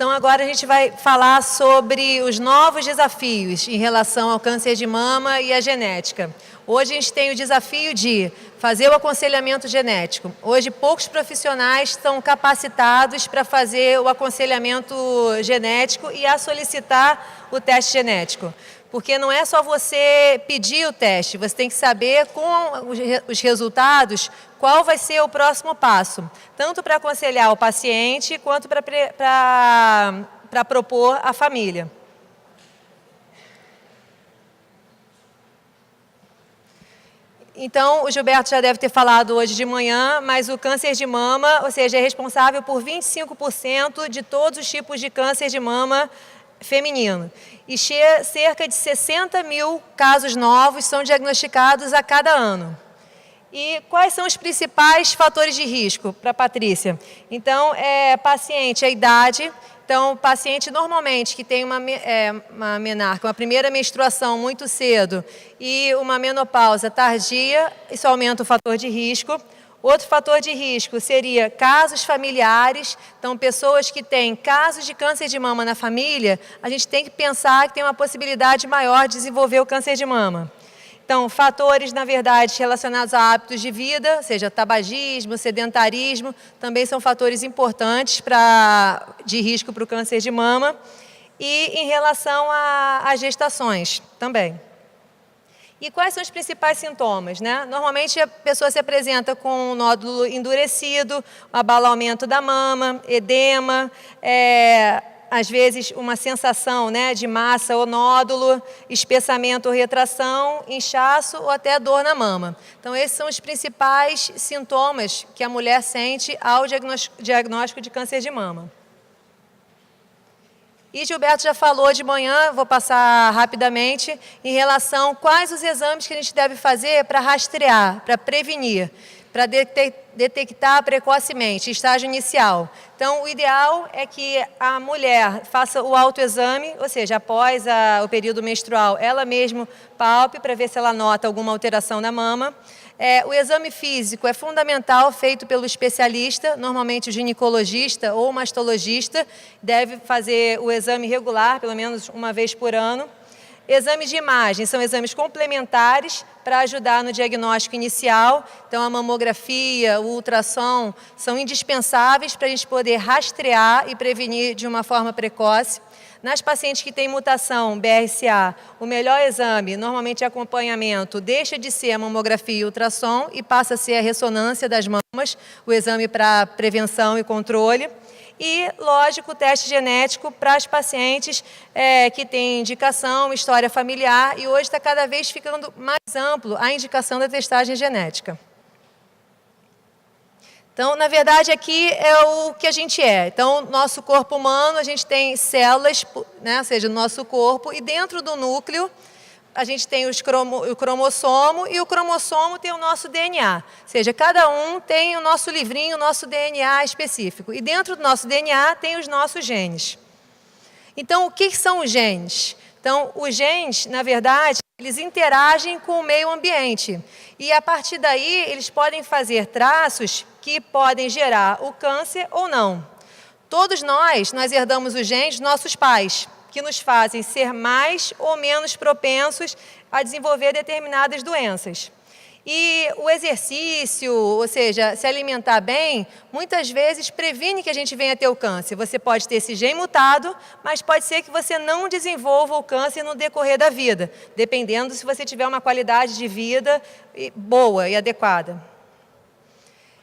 Então, agora a gente vai falar sobre os novos desafios em relação ao câncer de mama e a genética. Hoje a gente tem o desafio de fazer o aconselhamento genético. Hoje, poucos profissionais estão capacitados para fazer o aconselhamento genético e a solicitar o teste genético. Porque não é só você pedir o teste, você tem que saber com os resultados qual vai ser o próximo passo, tanto para aconselhar o paciente quanto para propor à família. Então, o Gilberto já deve ter falado hoje de manhã, mas o câncer de mama, ou seja, é responsável por 25% de todos os tipos de câncer de mama feminino. E cerca de 60 mil casos novos são diagnosticados a cada ano. E quais são os principais fatores de risco para a Patrícia? Então, paciente, a idade. Então, paciente normalmente que tem uma menarca, uma primeira menstruação muito cedo e uma menopausa tardia, isso aumenta o fator de risco. Outro fator de risco seria casos familiares. Então, pessoas que têm casos de câncer de mama na família, a gente tem que pensar que tem uma possibilidade maior de desenvolver o câncer de mama. Então, fatores, na verdade, relacionados a hábitos de vida, ou seja, tabagismo, sedentarismo, também são fatores importantes de risco para o câncer de mama. E em relação às gestações também. E quais são os principais sintomas, né? Normalmente a pessoa se apresenta com um nódulo endurecido, abalamento da mama, edema, às vezes uma sensação, né, de massa ou nódulo, espessamento ou retração, inchaço ou até dor na mama. Então, esses são os principais sintomas que a mulher sente ao diagnóstico de câncer de mama. E Gilberto já falou de manhã, vou passar rapidamente, em relação a quais os exames que a gente deve fazer para rastrear, para prevenir, para detectar precocemente, estágio inicial. Então, o ideal é que a mulher faça o autoexame, ou seja, após o período menstrual, ela mesma palpe para ver se ela nota alguma alteração na mama. O exame físico é fundamental, feito pelo especialista, normalmente o ginecologista ou o mastologista, deve fazer o exame regular, pelo menos uma vez por ano. Exames de imagem são exames complementares para ajudar no diagnóstico inicial. Então, a mamografia, o ultrassom são indispensáveis para a gente poder rastrear e prevenir de uma forma precoce. Nas pacientes que têm mutação BRCA, o melhor exame, normalmente acompanhamento, deixa de ser a mamografia e o ultrassom e passa a ser a ressonância das mamas, o exame para prevenção e controle. E, lógico, o teste genético para as pacientes que têm indicação, história familiar, e hoje está cada vez ficando mais amplo a indicação da testagem genética. Então, na verdade, aqui é o que a gente é. Então, nosso corpo humano, a gente tem células, né, ou seja, no nosso corpo, e dentro do núcleo, a gente tem o cromossomo, e o cromossomo tem o nosso DNA. Ou seja, cada um tem o nosso livrinho, o nosso DNA específico. E dentro do nosso DNA tem os nossos genes. Então, o que são os genes? Então, os genes, na verdade, eles interagem com o meio ambiente. E, a partir daí, eles podem fazer traços que podem gerar o câncer ou não. Todos nós herdamos os genes dos nossos pais, que nos fazem ser mais ou menos propensos a desenvolver determinadas doenças. E o exercício, ou seja, se alimentar bem, muitas vezes previne que a gente venha a ter o câncer. Você pode ter esse gene mutado, mas pode ser que você não desenvolva o câncer no decorrer da vida, dependendo se você tiver uma qualidade de vida boa e adequada.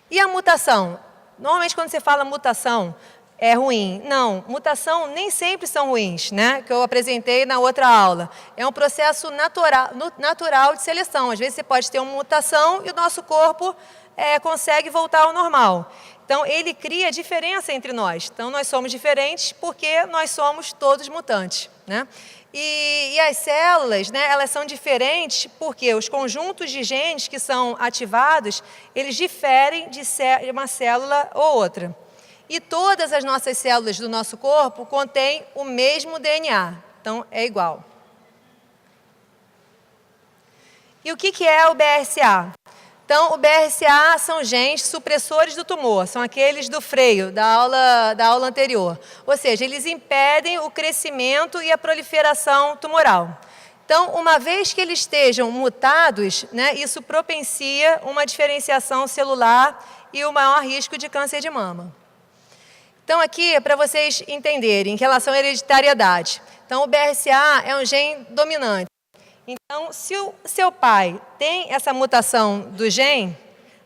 E a mutação? Normalmente, quando você fala mutação, é ruim. Não, mutação nem sempre são ruins, né? Que eu apresentei na outra aula. É um processo natural de seleção. Às vezes você pode ter uma mutação e o nosso corpo consegue voltar ao normal. Então, ele cria diferença entre nós. Então, nós somos diferentes porque nós somos todos mutantes, né? E as células, né, elas são diferentes porque os conjuntos de genes que são ativados, eles diferem de uma célula ou outra. E todas as nossas células do nosso corpo contêm o mesmo DNA, então é igual. E o que é o BRCA? Então, o BRCA são genes supressores do tumor, são aqueles do freio, da aula anterior. Ou seja, eles impedem o crescimento e a proliferação tumoral. Então, uma vez que eles estejam mutados, né, isso propicia uma diferenciação celular e o maior risco de câncer de mama. Então, aqui é para vocês entenderem, em relação à hereditariedade. Então, o BRCA é um gene dominante. Então, se o seu pai tem essa mutação do gene,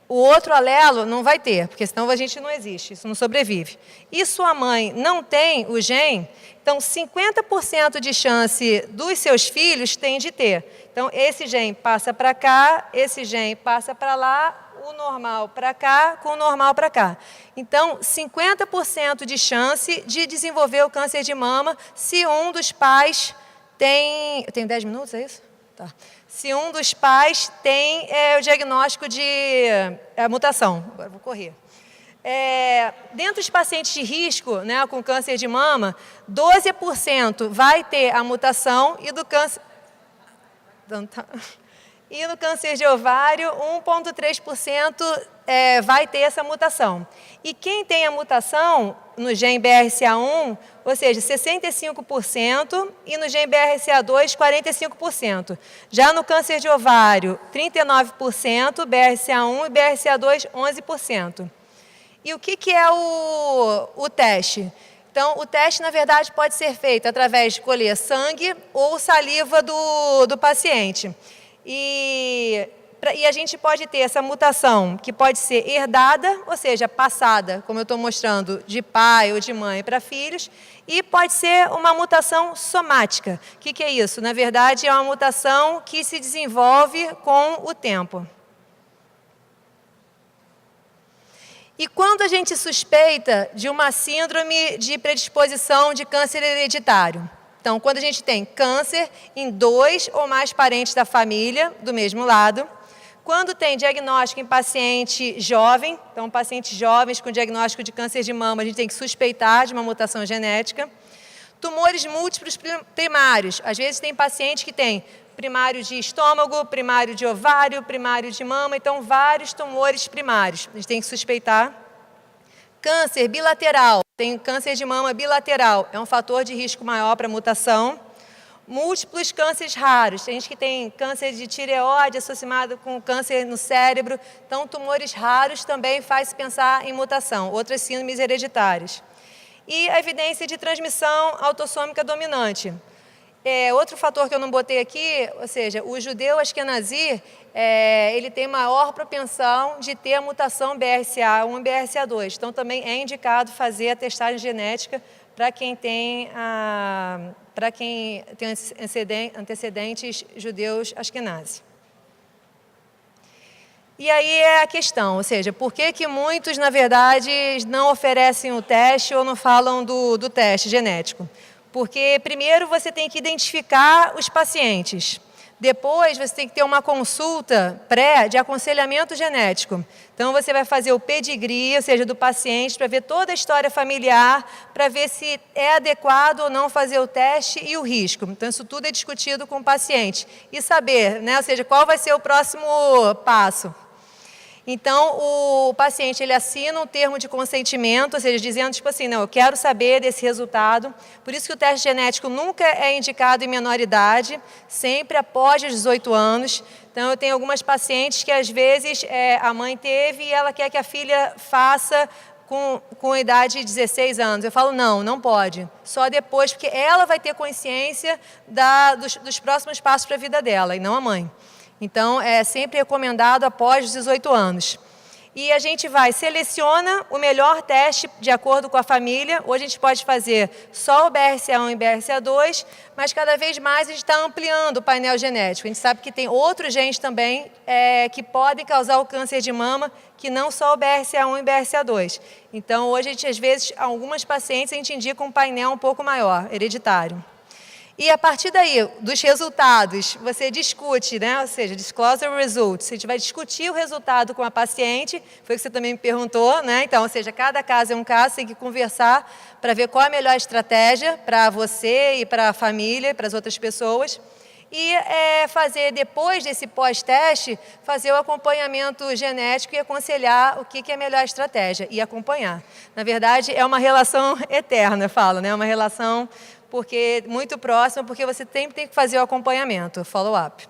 o outro alelo não vai ter, porque senão a gente não existe, isso não sobrevive. E sua mãe não tem o gene, então 50% de chance dos seus filhos tem de ter. Então, esse gene passa para cá, esse gene passa para lá, o normal para cá, com o normal para cá. Então, 50% de chance de desenvolver o câncer de mama se um dos pais tem... Eu tenho 10 minutos, é isso? Tá. Se um dos pais tem o diagnóstico de mutação. Agora vou correr. Dentro dos pacientes de risco, né, com câncer de mama, 12% vai ter a mutação e do câncer... E no câncer de ovário, 1,3% vai ter essa mutação. E quem tem a mutação no gene BRCA1, ou seja, 65%, e no gene BRCA2, 45%. Já no câncer de ovário, 39%, BRCA1 e BRCA2, 11%. E o que é o teste? Então, o teste, na verdade, pode ser feito através de colher sangue ou saliva do paciente. E a gente pode ter essa mutação que pode ser herdada, ou seja, passada, como eu estou mostrando, de pai ou de mãe para filhos, e pode ser uma mutação somática. O que é isso? Na verdade, é uma mutação que se desenvolve com o tempo. E quando a gente suspeita de uma síndrome de predisposição de câncer hereditário? Então, quando a gente tem câncer em 2 ou mais parentes da família, do mesmo lado. Quando tem diagnóstico em paciente jovem, então pacientes jovens com diagnóstico de câncer de mama, a gente tem que suspeitar de uma mutação genética. Tumores múltiplos primários. Às vezes tem paciente que tem primário de estômago, primário de ovário, primário de mama, então vários tumores primários. A gente tem que suspeitar. Câncer bilateral. Tem câncer de mama bilateral, é um fator de risco maior para mutação. Múltiplos cânceres raros, tem gente que tem câncer de tireoide associado com câncer no cérebro, então tumores raros também faz pensar em mutação, outras síndromes hereditárias. E a evidência de transmissão autossômica dominante. Outro fator que eu não botei aqui, ou seja, o judeu Ashkenazi, ele tem maior propensão de ter a mutação BRCA1 e BRCA2. Então, também é indicado fazer a testagem genética para quem tem antecedentes judeus Ashkenazi. E aí é a questão, ou seja, por que muitos, na verdade, não oferecem o teste ou não falam do teste genético? Porque, primeiro, você tem que identificar os pacientes. Depois, você tem que ter uma consulta pré de aconselhamento genético. Então, você vai fazer o pedigree, ou seja, do paciente, para ver toda a história familiar, para ver se é adequado ou não fazer o teste e o risco. Então, isso tudo é discutido com o paciente. E saber, né, ou seja, qual vai ser o próximo passo. Então, o paciente, ele assina um termo de consentimento, ou seja, dizendo, tipo assim, não, eu quero saber desse resultado. Por isso que o teste genético nunca é indicado em menor idade, sempre após os 18 anos. Então, eu tenho algumas pacientes que, às vezes, a mãe teve e ela quer que a filha faça com a idade de 16 anos. Eu falo, não pode. Só depois, porque ela vai ter consciência dos próximos passos para a vida dela, e não a mãe. Então, é sempre recomendado após os 18 anos. E a gente seleciona o melhor teste de acordo com a família. Hoje a gente pode fazer só o BRCA1 e BRCA2, mas cada vez mais a gente está ampliando o painel genético. A gente sabe que tem outros genes também que podem causar o câncer de mama, que não só o BRCA1 e BRCA2. Então, hoje, às vezes, algumas pacientes a gente indica um painel um pouco maior, hereditário. E a partir daí, dos resultados, você discute, né? Ou seja, disclosure results. A gente vai discutir o resultado com a paciente, foi o que você também me perguntou, né? Então, ou seja, cada caso é um caso, tem que conversar para ver qual é a melhor estratégia para você e para a família e para as outras pessoas. e fazer, depois desse pós-teste, fazer o acompanhamento genético e aconselhar o que é a melhor estratégia, e acompanhar. Na verdade, é uma relação eterna, eu falo, né? Uma relação muito próxima, porque você sempre tem que fazer o acompanhamento, follow-up.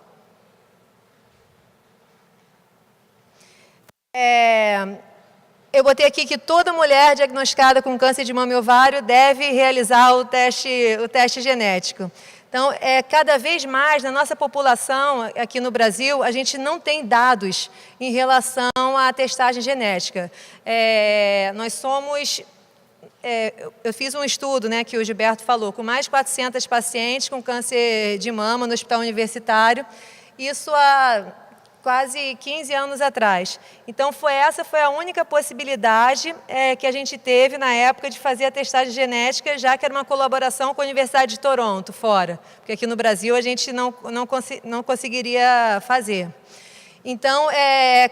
Eu botei aqui que toda mulher diagnosticada com câncer de mama e ovário deve realizar o teste genético. Então, cada vez mais na nossa população, aqui no Brasil, a gente não tem dados em relação à testagem genética. Nós somos... eu fiz um estudo, né, que o Gilberto falou, com mais de 400 pacientes com câncer de mama no hospital universitário, isso há quase 15 anos atrás. Então, essa foi a única possibilidade que a gente teve na época de fazer a testagem genética, já que era uma colaboração com a Universidade de Toronto, fora, porque aqui no Brasil a gente não conseguiria fazer. Então,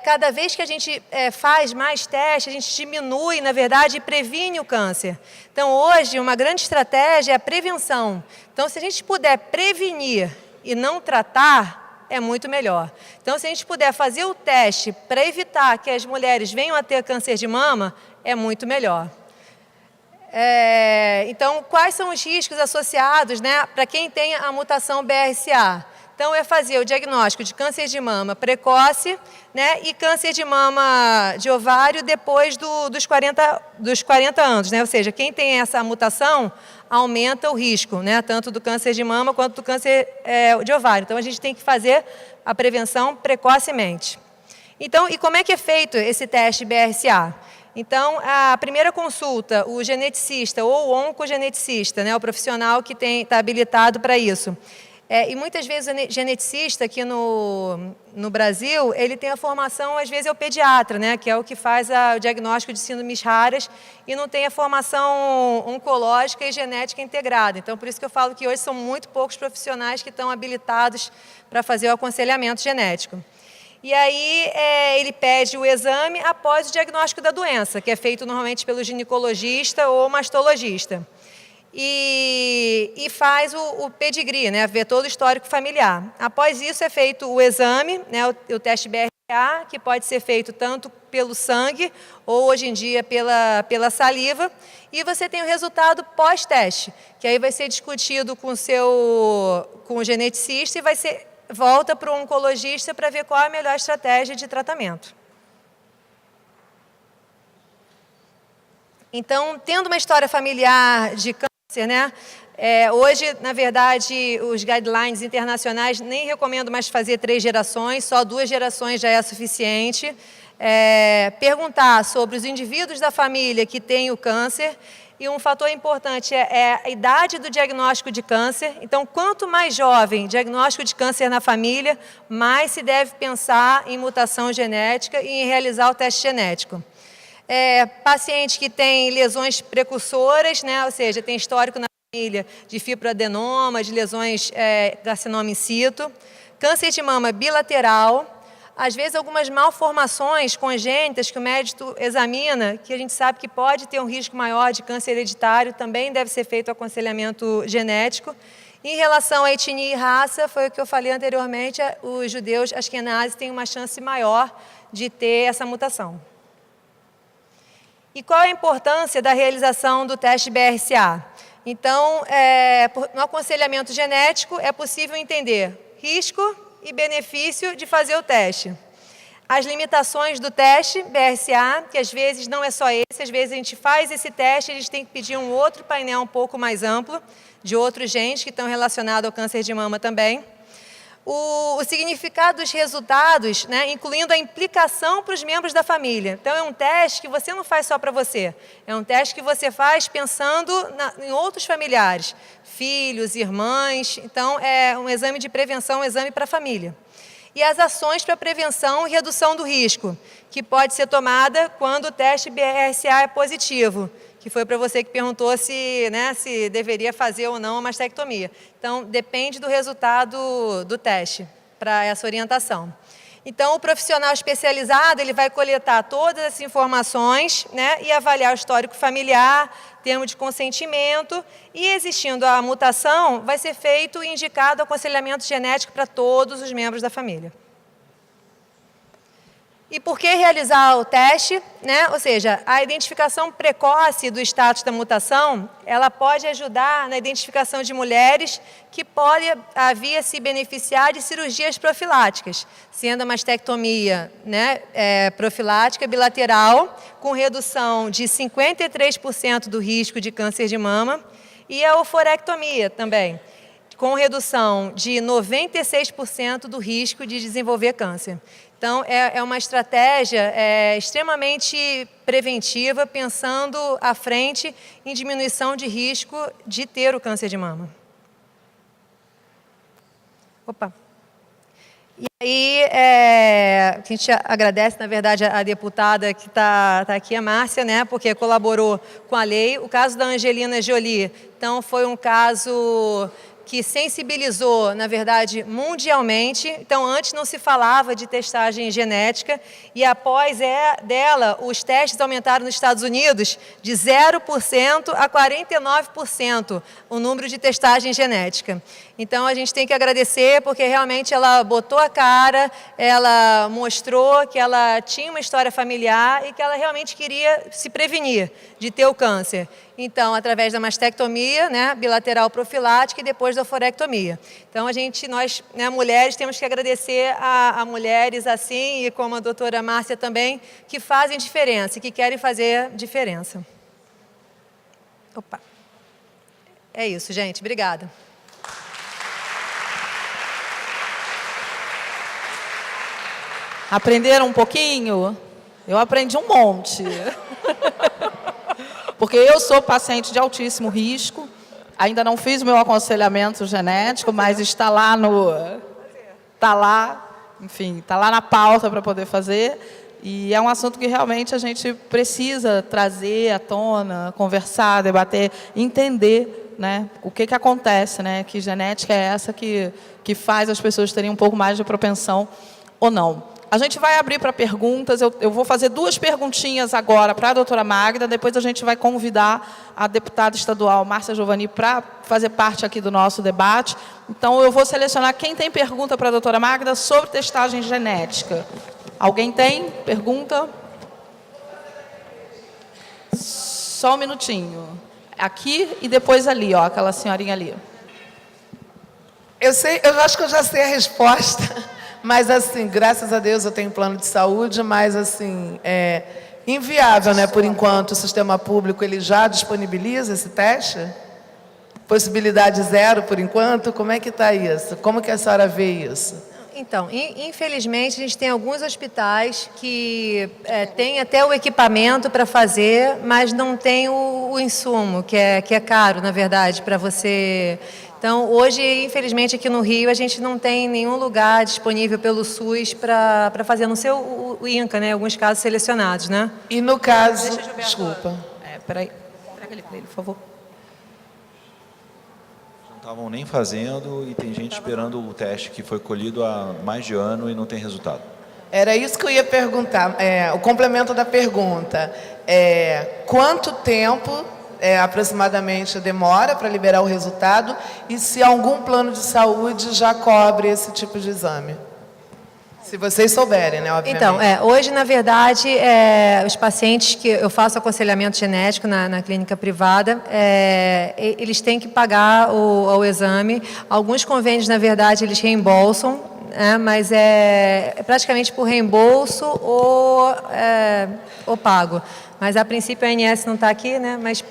cada vez que a gente faz mais testes, a gente diminui, na verdade, e previne o câncer. Então, hoje, uma grande estratégia é a prevenção. Então, se a gente puder prevenir e não tratar, é muito melhor. Então, se a gente puder fazer o teste para evitar que as mulheres venham a ter câncer de mama, é muito melhor. Então, quais são os riscos associados, né, para quem tem a mutação BRCA? Então, fazer o diagnóstico de câncer de mama precoce, né, e câncer de mama de ovário depois dos 40 anos. Né? Ou seja, quem tem essa mutação aumenta o risco, né, tanto do câncer de mama quanto do câncer de ovário. Então, a gente tem que fazer a prevenção precocemente. Então, e como é que é feito esse teste BRCA? Então, a primeira consulta, o geneticista ou o oncogeneticista, né, o profissional que está habilitado para isso. E muitas vezes o geneticista aqui no Brasil, ele tem a formação, às vezes é o pediatra, né, que é o que faz o diagnóstico de síndromes raras e não tem a formação oncológica e genética integrada. Então, por isso que eu falo que hoje são muito poucos profissionais que estão habilitados para fazer o aconselhamento genético. E aí ele pede o exame após o diagnóstico da doença, que é feito normalmente pelo ginecologista ou mastologista. E faz o pedigree, né, ver todo o histórico familiar. Após isso é feito o exame, né, o teste BRCA, que pode ser feito tanto pelo sangue ou hoje em dia pela saliva, e você tem o resultado pós-teste, que aí vai ser discutido com o geneticista e volta para o oncologista para ver qual é a melhor estratégia de tratamento. Então, tendo uma história familiar de câncer, né? Hoje, na verdade, os guidelines internacionais nem recomendam mais fazer 3 gerações, só 2 gerações já é suficiente. Perguntar sobre os indivíduos da família que têm o câncer, e um fator importante é a idade do diagnóstico de câncer. Então, quanto mais jovem diagnóstico de câncer na família, mais se deve pensar em mutação genética e em realizar o teste genético. Paciente que tem lesões precursoras, né, ou seja, tem histórico na família de fibroadenoma, de lesões carcinoma in situ, câncer de mama bilateral, às vezes algumas malformações congênitas que o médico examina, que a gente sabe que pode ter um risco maior de câncer hereditário, também deve ser feito o aconselhamento genético. Em relação à etnia e raça, foi o que eu falei anteriormente, os judeus askenazes têm uma chance maior de ter essa mutação. E qual é a importância da realização do teste BRCA? Então, no aconselhamento genético, é possível entender risco e benefício de fazer o teste. As limitações do teste BRCA, que às vezes não é só esse, às vezes a gente faz esse teste, a gente tem que pedir um outro painel um pouco mais amplo, de outros genes que estão relacionados ao câncer de mama também. O significado dos resultados, né, incluindo a implicação para os membros da família. Então, é um teste que você não faz só para você, é um teste que você faz pensando em outros familiares, filhos, irmãs. Então, é um exame de prevenção, um exame para a família. E as ações para prevenção e redução do risco, que pode ser tomada quando o teste BRCA é positivo, que foi para você que perguntou se deveria fazer ou não a mastectomia. Então, depende do resultado do teste para essa orientação. Então, o profissional especializado, ele vai coletar todas essas informações, né, e avaliar o histórico familiar, termo de consentimento, e existindo a mutação, vai ser feito e indicado aconselhamento genético para todos os membros da família. E por que realizar o teste, né? Ou seja, a identificação precoce do status da mutação, ela pode ajudar na identificação de mulheres que podem vir se beneficiar de cirurgias profiláticas, sendo a mastectomia, né, profilática bilateral, com redução de 53% do risco de câncer de mama, e a oforectomia também, com redução de 96% do risco de desenvolver câncer. Então, é uma estratégia extremamente preventiva, pensando à frente em diminuição de risco de ter o câncer de mama. Opa! E aí, a gente agradece, na verdade, a deputada que está aqui, a Márcia, né, porque colaborou com a lei. O caso da Angelina Jolie, então, foi um caso que sensibilizou, na verdade, mundialmente. Então, antes não se falava de testagem genética e após dela, os testes aumentaram nos Estados Unidos de 0% a 49% o número de testagem genética. Então, a gente tem que agradecer porque realmente ela botou a cara, ela mostrou que ela tinha uma história familiar e que ela realmente queria se prevenir de ter o câncer. Então, através da mastectomia, né, bilateral profilática e depois da oforectomia. Então, nós, né, mulheres, temos que agradecer a mulheres assim, e como a doutora Márcia também, que fazem diferença e que querem fazer diferença. Opa! É isso, gente. Obrigada. Aprenderam um pouquinho? Eu aprendi um monte. Porque eu sou paciente de altíssimo risco, ainda não fiz o meu aconselhamento genético, mas está lá enfim, está lá na pauta para poder fazer. E é um assunto que realmente a gente precisa trazer à tona, conversar, debater, entender, né, o que acontece, né, que genética é essa que faz as pessoas terem um pouco mais de propensão ou não. A gente vai abrir para perguntas, eu vou fazer 2 perguntinhas agora para a doutora Magda, depois a gente vai convidar a deputada estadual Márcia Giovani para fazer parte aqui do nosso debate. Então, eu vou selecionar quem tem pergunta para a doutora Magda sobre testagem genética. Alguém tem pergunta? Só um minutinho. Aqui e depois ali, ó, aquela senhorinha ali. Eu acho que eu já sei a resposta. Mas, assim, graças a Deus eu tenho plano de saúde, mas, assim, é inviável, né? Por enquanto, o sistema público ele já disponibiliza esse teste? Possibilidade 0 por enquanto? Como é que está isso? Como que a senhora vê isso? Então, infelizmente, a gente tem alguns hospitais que têm até o equipamento para fazer, mas não tem o insumo, que é caro, na verdade, para você. Então, hoje, infelizmente, aqui no Rio, a gente não tem nenhum lugar disponível pelo SUS para fazer, a não ser o INCA, né? Alguns casos selecionados, né? E no caso... Desculpa. Peraí. Traga ele para ele, por favor. Não estavam nem fazendo e tem gente esperando o teste que foi colhido há mais de ano e não tem resultado. Era isso que eu ia perguntar. O complemento da pergunta. Quanto tempo... aproximadamente demora para liberar o resultado e se algum plano de saúde já cobre esse tipo de exame? Se vocês souberem, né, obviamente. Então, hoje, na verdade, os pacientes que eu faço aconselhamento genético na clínica privada, eles têm que pagar o exame. Alguns convênios, na verdade, eles reembolsam, mas é praticamente por reembolso ou pago. Mas, a princípio, a ANS não está aqui, né? Mas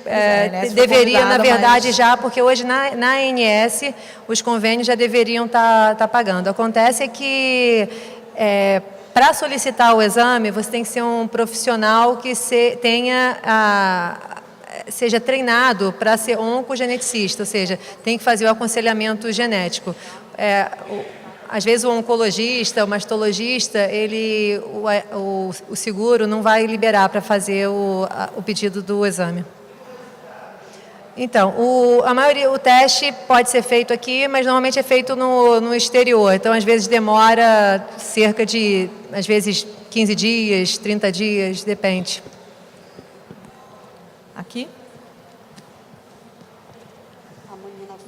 deveria, na verdade, já, porque hoje na ANS os convênios já deveriam estar pagando. Acontece que, para solicitar o exame, você tem que ser um profissional que seja treinado para ser oncogeneticista, ou seja, tem que fazer o aconselhamento genético. Às vezes o oncologista, o mastologista, o seguro não vai liberar para fazer o pedido do exame. Então, o teste pode ser feito aqui, mas normalmente é feito no exterior. Então, às vezes demora cerca de, às vezes, 15 dias, 30 dias, depende. Aqui?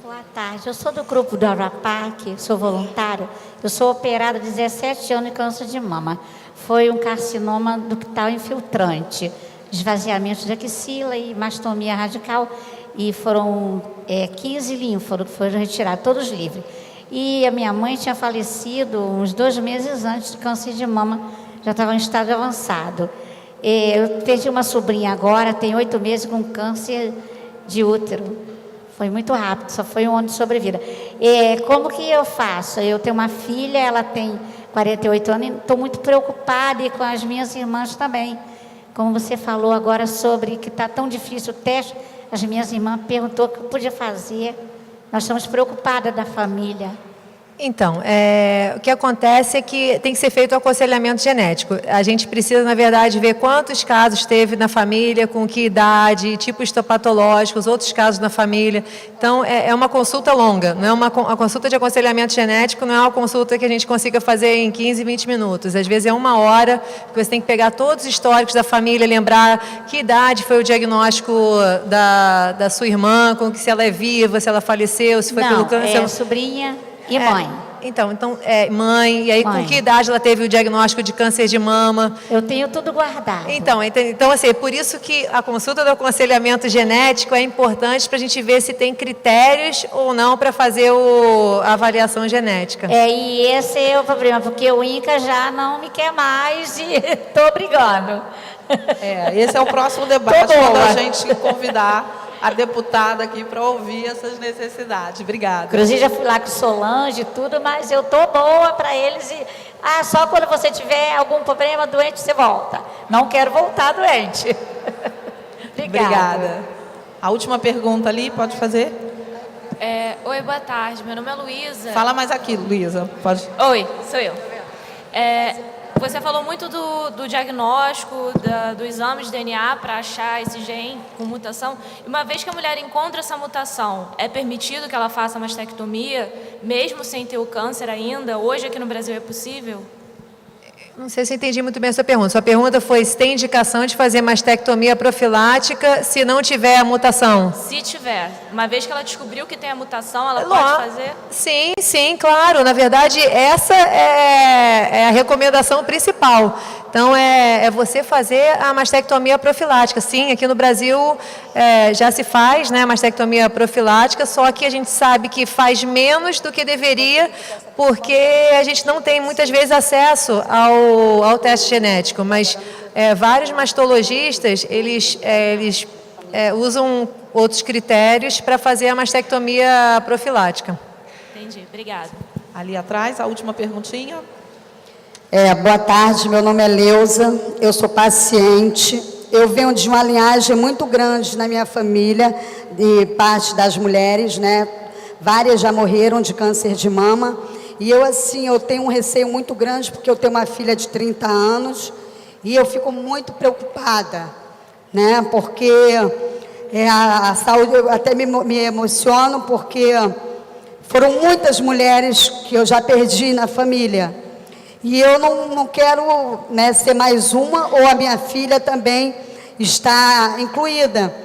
Boa tarde, eu sou do grupo do Arapac, sou voluntária. Eu sou operada há 17 anos de câncer de mama. Foi um carcinoma ductal infiltrante, esvaziamento de axila e mastomia radical. E foram 15 linfônodos que foram retirados, todos livres. E a minha mãe tinha falecido uns 2 meses antes de câncer de mama, já estava em estado avançado. Eu perdi uma sobrinha agora, tem 8 meses com câncer de útero. Foi muito rápido, só foi um ano de sobrevida. Como que eu faço? Eu tenho uma filha, ela tem 48 anos, e estou muito preocupada e com as minhas irmãs também. Como você falou agora sobre que está tão difícil o teste, as minhas irmãs perguntou o que eu podia fazer. Nós estamos preocupadas da família. Então, o que acontece é que tem que ser feito o aconselhamento genético. A gente precisa, na verdade, ver quantos casos teve na família, com que idade, tipo histopatológicos, outros casos na família. Então, é uma consulta longa. Não é a consulta de aconselhamento genético não é uma consulta que a gente consiga fazer em 15, 20 minutos. Às vezes é 1 hora, porque você tem que pegar todos os históricos da família, lembrar que idade foi o diagnóstico da sua irmã, com que se ela é viva, se ela faleceu, se foi pelo câncer. É sobrinha e mãe. Então, mãe, e aí Mãe. com que idade ela teve o diagnóstico de câncer de mama? Eu tenho tudo guardado. Então assim, é por isso que a consulta do aconselhamento genético é importante para a gente ver se tem critérios ou não para fazer a avaliação genética. E esse é o problema, porque o INCA já não me quer mais e estou brigando. Esse é o próximo debate, Tô boa. quando a gente convidar a deputada aqui para ouvir essas necessidades. Obrigada. Inclusive, já fui lá com Solange e tudo, mas eu tô boa para eles. Só quando você tiver algum problema doente, você volta. Não quero voltar doente. Obrigada. A última pergunta ali, pode fazer? Oi, boa tarde. Meu nome é Luísa. Fala mais aqui, Luísa. Pode. Oi, sou eu. Você falou muito do diagnóstico, do exame de DNA para achar esse gene com mutação. E uma vez que a mulher encontra essa mutação, é permitido que ela faça mastectomia, mesmo sem ter o câncer ainda? Hoje aqui no Brasil é possível? Não sei se eu entendi muito bem a sua pergunta. Sua pergunta foi se tem indicação de fazer mastectomia profilática se não tiver a mutação. Se tiver. Uma vez que ela descobriu que tem a mutação, ela pode fazer? Sim, claro. Na verdade, essa é a recomendação principal. Então, é você fazer a mastectomia profilática. Sim, aqui no Brasil já se faz, né, a mastectomia profilática, só que a gente sabe que faz menos do que deveria, porque a gente não tem muitas vezes acesso ao teste genético. Mas vários mastologistas, eles usam outros critérios para fazer a mastectomia profilática. Entendi, obrigada. Ali atrás, a última perguntinha. Boa tarde, meu nome é Leusa, eu sou paciente. Eu venho de uma linhagem muito grande na minha família, de parte das mulheres, né? Várias já morreram de câncer de mama. E eu tenho um receio muito grande, porque eu tenho uma filha de 30 anos e eu fico muito preocupada, né? Porque a saúde, eu até me emociono, porque foram muitas mulheres que eu já perdi na família. E eu não quero, né, ser mais uma, ou a minha filha também está incluída.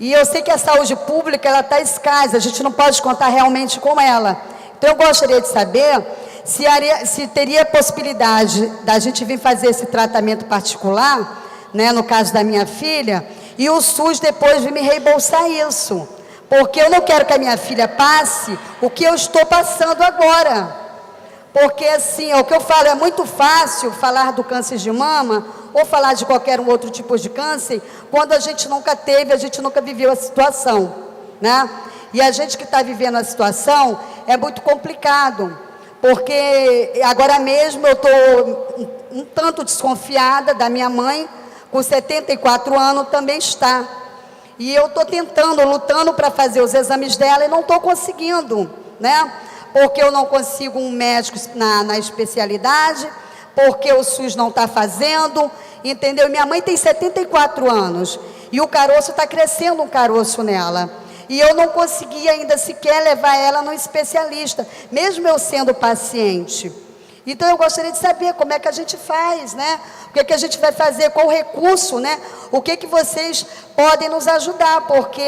E eu sei que a saúde pública está escassa, a gente não pode contar realmente com ela. Então eu gostaria de saber se teria possibilidade da gente vir fazer esse tratamento particular, né, no caso da minha filha, e o SUS depois vir me reembolsar isso. Porque eu não quero que a minha filha passe o que eu estou passando agora. Porque, assim, é o que eu falo, é muito fácil falar do câncer de mama ou falar de qualquer outro tipo de câncer quando a gente nunca teve, a gente nunca viveu a situação, né? E a gente que está vivendo a situação é muito complicado, porque agora mesmo eu estou um tanto desconfiada da minha mãe, com 74 anos, também está. E eu estou tentando, lutando para fazer os exames dela e não estou conseguindo, né? Porque eu não consigo um médico na especialidade, porque o SUS não está fazendo, entendeu? Minha mãe tem 74 anos e o caroço está crescendo, um caroço nela. E eu não consegui ainda sequer levar ela no especialista, mesmo eu sendo paciente. Então eu gostaria de saber como é que a gente faz, né? O que é que a gente vai fazer, qual o recurso, né? O que é que vocês podem nos ajudar, porque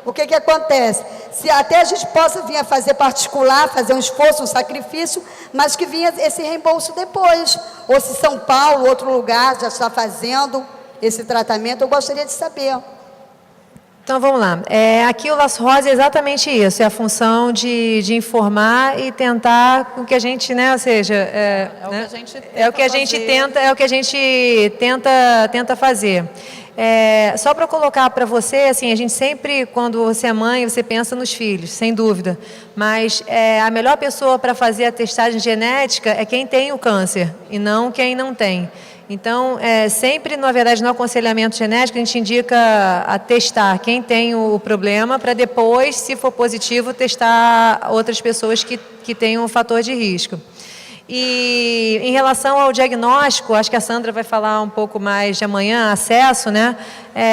o que é que acontece? Se até a gente possa vir a fazer particular, fazer um esforço, um sacrifício, mas que vinha esse reembolso depois. Ou se São Paulo, outro lugar, já está fazendo esse tratamento, eu gostaria de saber. Então, vamos lá. Aqui o Laço Rosa é exatamente isso, é a função de informar e tentar com que a gente, né, ou seja, é o que a gente tenta fazer. Só para colocar para você, assim, a gente sempre, quando você é mãe, você pensa nos filhos, sem dúvida, mas a melhor pessoa para fazer a testagem genética é quem tem o câncer e não quem não tem. Então, sempre, na verdade, no aconselhamento genético, a gente indica a testar quem tem o problema para depois, se for positivo, testar outras pessoas que têm um fator de risco. E em relação ao diagnóstico, acho que a Sandra vai falar um pouco mais de amanhã, acesso, né?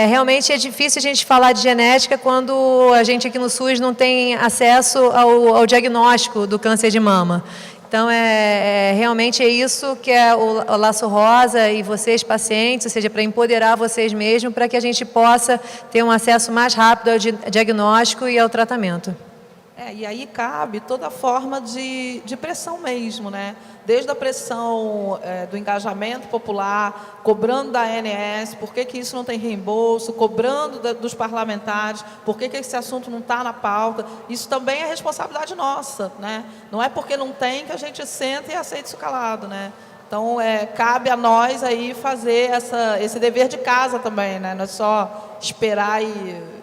Realmente é difícil a gente falar de genética quando a gente aqui no SUS não tem acesso ao diagnóstico do câncer de mama. Então, realmente é isso que é o Laço Rosa e vocês, pacientes, ou seja, para empoderar vocês mesmos, para que a gente possa ter um acesso mais rápido ao diagnóstico e ao tratamento. E aí cabe toda forma de pressão mesmo, né? Desde a pressão do engajamento popular, cobrando da ANS, por que isso não tem reembolso, cobrando dos parlamentares, por que esse assunto não está na pauta. Isso também é responsabilidade nossa, né? Não é porque não tem que a gente senta e aceita isso calado, né? Então, cabe a nós aí fazer esse dever de casa também, né? Não é só esperar e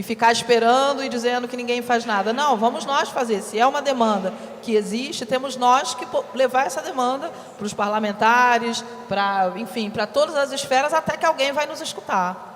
ficar esperando e dizendo que ninguém faz nada. Não, vamos nós fazer. Se é uma demanda que existe, temos nós que levar essa demanda para os parlamentares, enfim, para todas as esferas, até que alguém vai nos escutar.